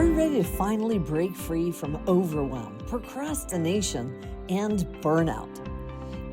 Are you ready to finally break free from overwhelm, procrastination, and burnout?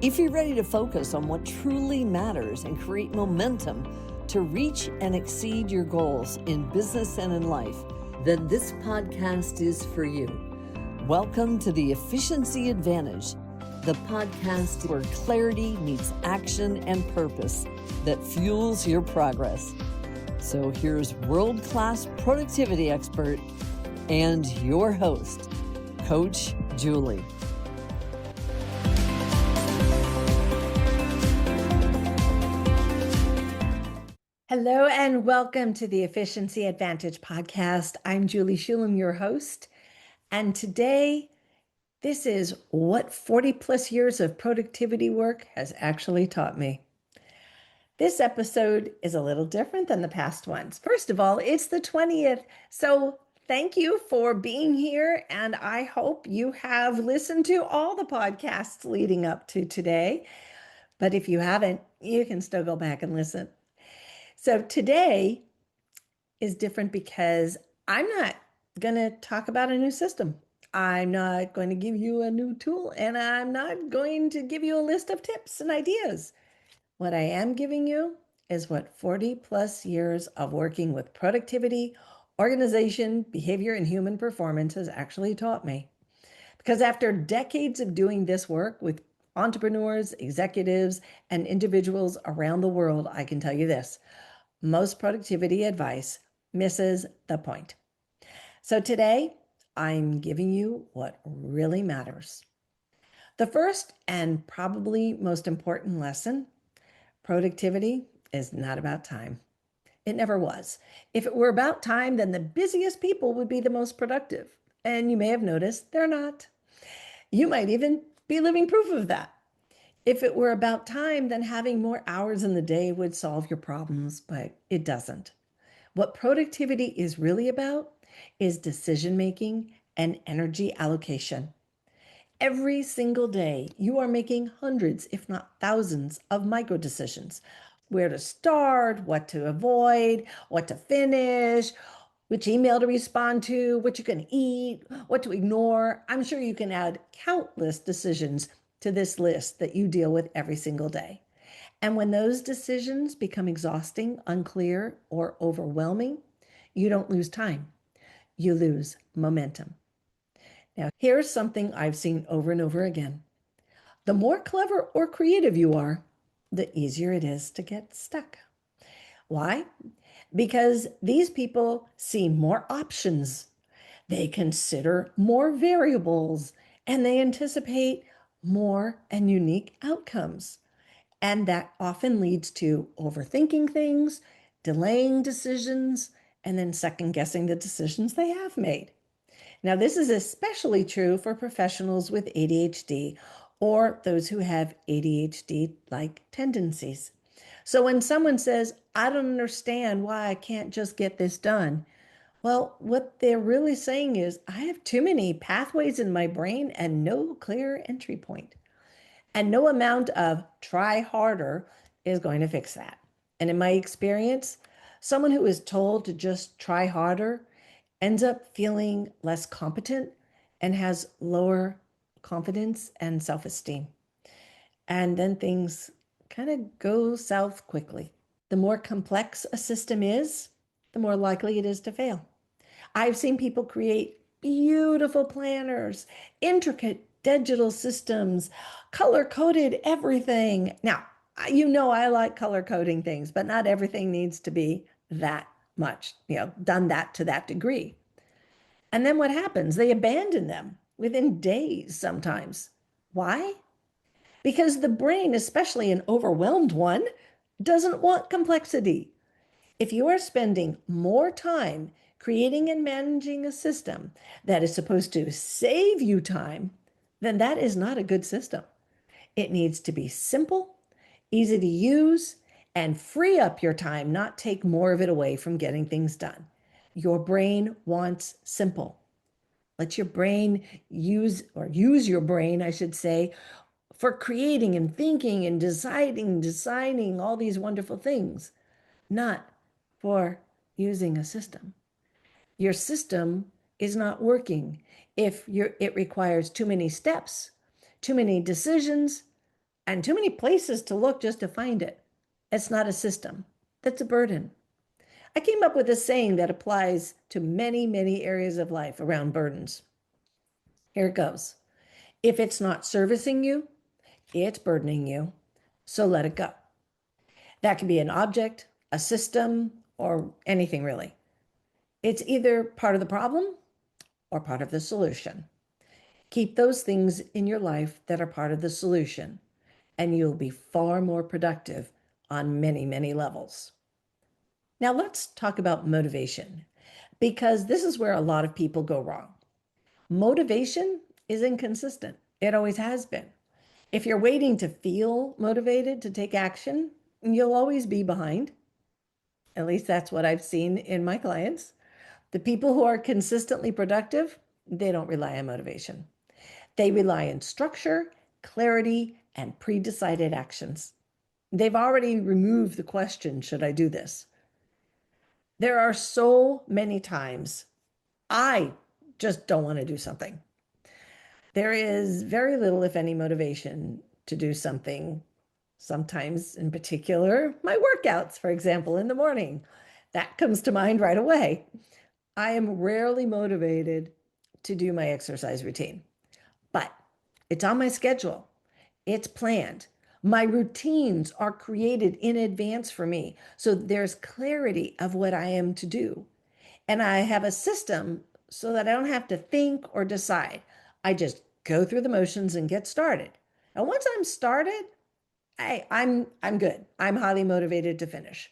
If you're ready to focus on what truly matters and create momentum to reach and exceed your goals in business and in life, then this podcast is for you. Welcome to the Efficiency Advantage, the podcast where clarity meets action and purpose that fuels your progress. So here's world-class productivity expert and your host, Coach Juli. Hello and welcome to the Efficiency Advantage podcast. I'm Juli Shulem, your host. And today, this is what 40 plus years of productivity work has actually taught me. This episode is a little different than the past ones. First of all, it's the 20th. So thank you for being here. And I hope you have listened to all the podcasts leading up to today. But if you haven't, you can still go back and listen. So today is different because I'm not going to talk about a new system. I'm not going to give you a new tool, and I'm not going to give you a list of tips and ideas. What I am giving you is what 40 plus years of working with productivity, organization, behavior, and human performance has actually taught me. Because after decades of doing this work with entrepreneurs, executives, and individuals around the world, I can tell you this: most productivity advice misses the point. So today, I'm giving you what really matters. The first and probably most important lesson: productivity is not about time. It never was. If it were about time, then the busiest people would be the most productive. And you may have noticed they're not. You might even be living proof of that. If it were about time, then having more hours in the day would solve your problems, but it doesn't. What productivity is really about is decision-making and energy allocation. Every single day, you are making hundreds, if not thousands, of micro decisions. Where to start, what to avoid, what to finish, which email to respond to, what you can eat, what to ignore. I'm sure you can add countless decisions to this list that you deal with every single day. And when those decisions become exhausting, unclear, or overwhelming, you don't lose time. You lose momentum. Now, here's something I've seen over and over again. The more clever or creative you are, the easier it is to get stuck. Why? Because these people see more options, they consider more variables, and they anticipate more and unique outcomes. And that often leads to overthinking things, delaying decisions, and then second guessing the decisions they have made. Now, this is especially true for professionals with ADHD or those who have ADHD-like tendencies. So when someone says, I don't understand why I can't just get this done, well, what they're really saying is, I have too many pathways in my brain and no clear entry point. And no amount of try harder is going to fix that. And in my experience, someone who is told to just try harder ends up feeling less competent and has lower confidence and self-esteem. And then things kind of go south quickly. The more complex a system is, the more likely it is to fail. I've seen people create beautiful planners, intricate digital systems, color-coded everything. Now, you know I like color-coding things, but not everything needs to be that much, done that to that degree. And then what happens? They abandon them within days sometimes. Why? Because the brain, especially an overwhelmed one, doesn't want complexity. If you are spending more time creating and managing a system that is supposed to save you time, then that is not a good system. It needs to be simple, easy to use, and free up your time, not take more of it away from getting things done. Your brain wants simple. Let your brain use your brain, I should say, for creating and thinking and designing all these wonderful things, not for using a system. Your system is not working if it requires too many steps, too many decisions, and too many places to look just to find it. It's not a system. That's a burden. I came up with a saying that applies to many, many areas of life around burdens. Here it goes. If it's not servicing you, it's burdening you. So let it go. That can be an object, a system, or anything really. It's either part of the problem or part of the solution. Keep those things in your life that are part of the solution, and you'll be far more productive on many, many levels. Now, let's talk about motivation, because this is where a lot of people go wrong. Motivation is inconsistent, it always has been. If you're waiting to feel motivated to take action, you'll always be behind. At least that's what I've seen in my clients. The people who are consistently productive, they don't rely on motivation. They rely on structure, clarity, and pre-decided actions. They've already removed the question, should I do this? There are so many times I just don't want to do something. There is very little, if any, motivation to do something. Sometimes, in particular, my workouts, for example, in the morning. That comes to mind right away. I am rarely motivated to do my exercise routine, but it's on my schedule. It's planned. My routines are created in advance for me. So there's clarity of what I am to do. And I have a system so that I don't have to think or decide. I just go through the motions and get started. And once I'm started, I'm good. I'm highly motivated to finish.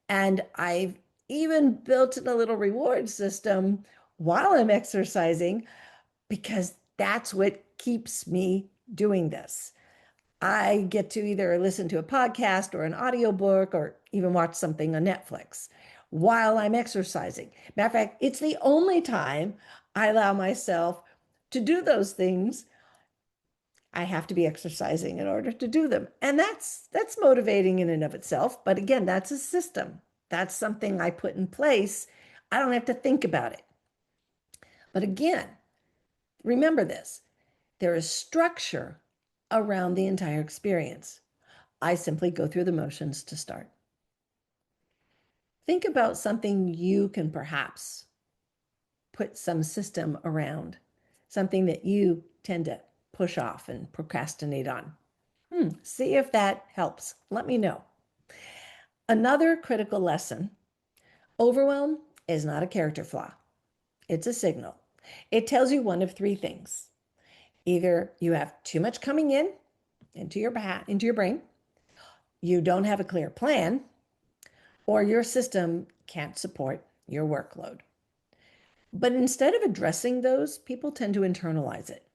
And I've even built in a little reward system while I'm exercising because that's what keeps me doing this. I get to either listen to a podcast or an audiobook or even watch something on Netflix while I'm exercising. Matter of fact, it's the only time I allow myself to do those things. I have to be exercising in order to do them. And that's motivating in and of itself. But again, that's a system. That's something I put in place. I don't have to think about it. But again, remember this. There is structure around the entire experience. I simply go through the motions to start. Think about something you can perhaps put some system around, something that you tend to push off and procrastinate on. See if that helps. Let me know. Another critical lesson: overwhelm is not a character flaw. It's a signal. It tells you one of three things. Either you have too much coming into your brain, you don't have a clear plan, or your system can't support your workload. But instead of addressing those, people tend to internalize it.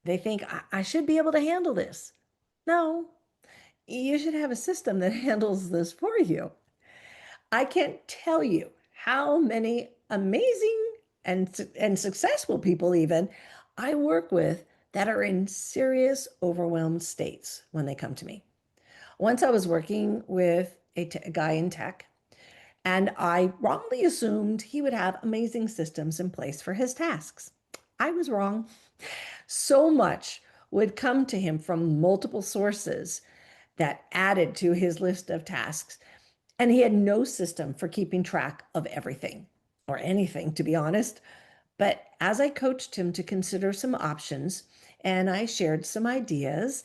They think, I should be able to handle this. No, you should have a system that handles this for you. I can't tell you how many amazing and successful people even I work with that are in serious overwhelmed states when they come to me. Once I was working with a guy in tech, and I wrongly assumed he would have amazing systems in place for his tasks. I was wrong. So much would come to him from multiple sources that added to his list of tasks. And he had no system for keeping track of everything or anything, to be honest. But as I coached him to consider some options and I shared some ideas,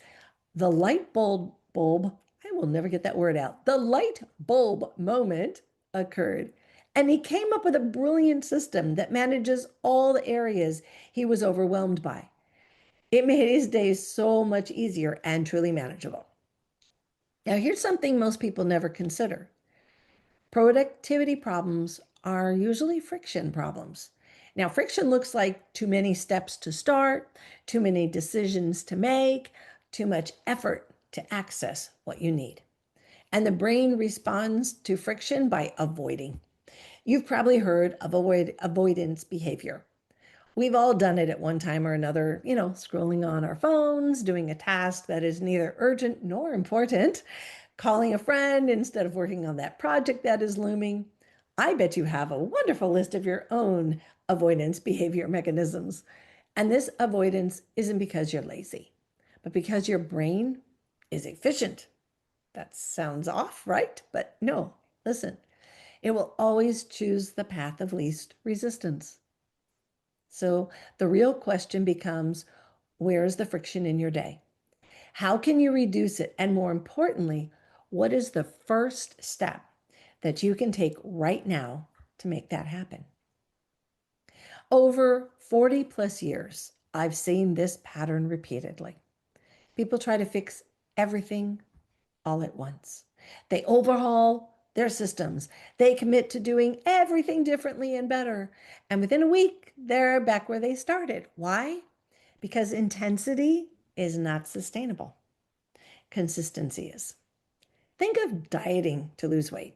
the light bulb, I will never get that word out, the light bulb moment occurred. And he came up with a brilliant system that manages all the areas he was overwhelmed by. It made his days so much easier and truly manageable. Now, here's something most people never consider. Productivity problems are usually friction problems. Now, friction looks like too many steps to start, too many decisions to make, too much effort to access what you need. And the brain responds to friction by avoiding. You've probably heard of avoidance behavior. We've all done it at one time or another, scrolling on our phones, doing a task that is neither urgent nor important, calling a friend instead of working on that project that is looming. I bet you have a wonderful list of your own avoidance behavior mechanisms. And this avoidance isn't because you're lazy, but because your brain is efficient. That sounds off, right? But no, listen, it will always choose the path of least resistance. So the real question becomes, where is the friction in your day? How can you reduce it? And more importantly, what is the first step that you can take right now to make that happen? Over 40 plus years, I've seen this pattern repeatedly. People try to fix everything all at once. They overhaul their systems. They commit to doing everything differently and better. And within a week, they're back where they started. Why? Because intensity is not sustainable. Consistency is. Think of dieting to lose weight.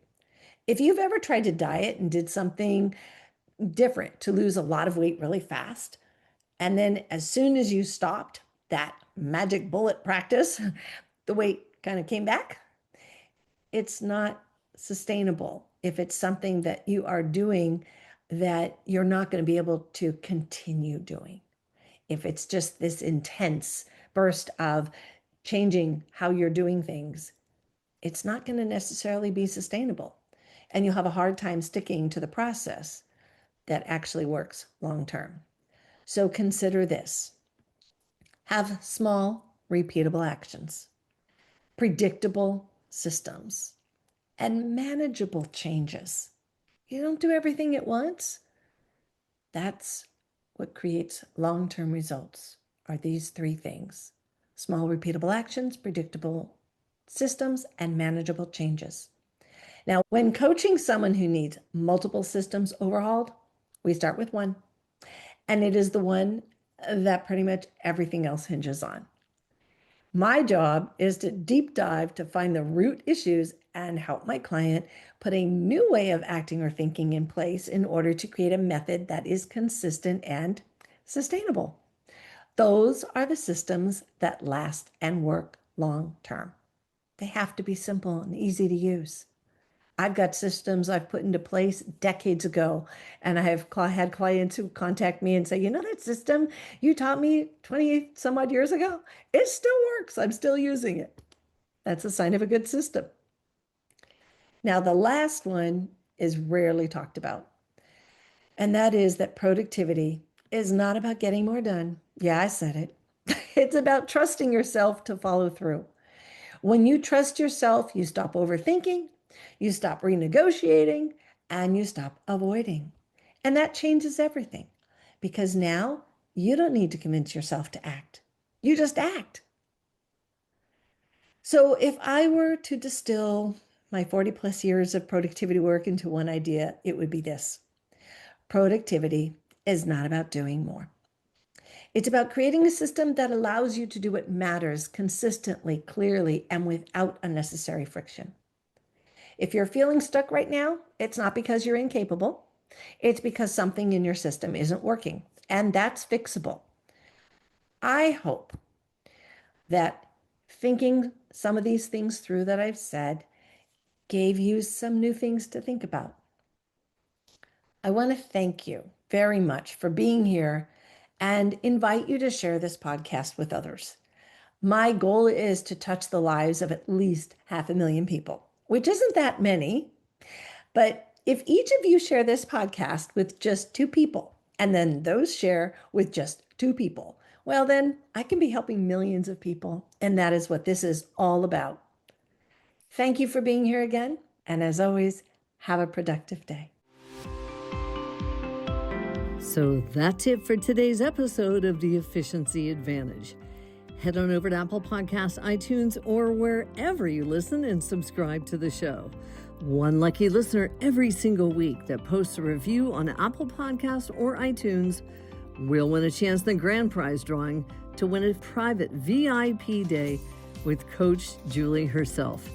If you've ever tried to diet and did something different to lose a lot of weight really fast, and then as soon as you stopped that magic bullet practice, the weight kind of came back, it's not sustainable if it's something that you are doing that you're not going to be able to continue doing. If it's just this intense burst of changing how you're doing things, it's not going to necessarily be sustainable. And you'll have a hard time sticking to the process that actually works long term. So consider this. Have small, repeatable actions, predictable systems, and manageable changes. You don't do everything at once. That's what creates long-term results, are these three things: small, repeatable actions, predictable systems, and manageable changes. Now, when coaching someone who needs multiple systems overhauled, we start with one, and it is the one that pretty much everything else hinges on. My job is to deep dive to find the root issues and help my client put a new way of acting or thinking in place in order to create a method that is consistent and sustainable. Those are the systems that last and work long term. They have to be simple and easy to use. I've got systems I've put into place decades ago, and I have had clients who contact me and say, that system you taught me 20 some odd years ago, it still works. I'm still using it. That's a sign of a good system. Now, the last one is rarely talked about, and that is that productivity is not about getting more done. Yeah, I said it. It's about trusting yourself to follow through. When you trust yourself, you stop overthinking, you stop renegotiating, and you stop avoiding. And that changes everything, because now you don't need to convince yourself to act. You just act. So if I were to distill my 40 plus years of productivity work into one idea, it would be this: productivity is not about doing more. It's about creating a system that allows you to do what matters consistently, clearly, and without unnecessary friction. If you're feeling stuck right now, it's not because you're incapable. It's because something in your system isn't working, and that's fixable. I hope that thinking some of these things through that I've said gave you some new things to think about. I want to thank you very much for being here and invite you to share this podcast with others. My goal is to touch the lives of at least 500,000 people, which isn't that many. But if each of you share this podcast with just 2 people, and then those share with just 2 people, well, then I can be helping millions of people. And that is what this is all about. Thank you for being here again. And as always, have a productive day. So that's it for today's episode of The Efficiency Advantage. Head on over to Apple Podcasts, iTunes, or wherever you listen and subscribe to the show. One lucky listener every single week that posts a review on Apple Podcasts or iTunes will win a chance in the grand prize drawing to win a private VIP day with Coach Juli herself.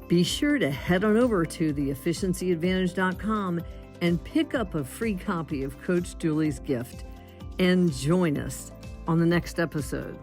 Be sure to head on over to theefficiencyadvantage.com and pick up a free copy of Coach Juli's gift and join us on the next episode.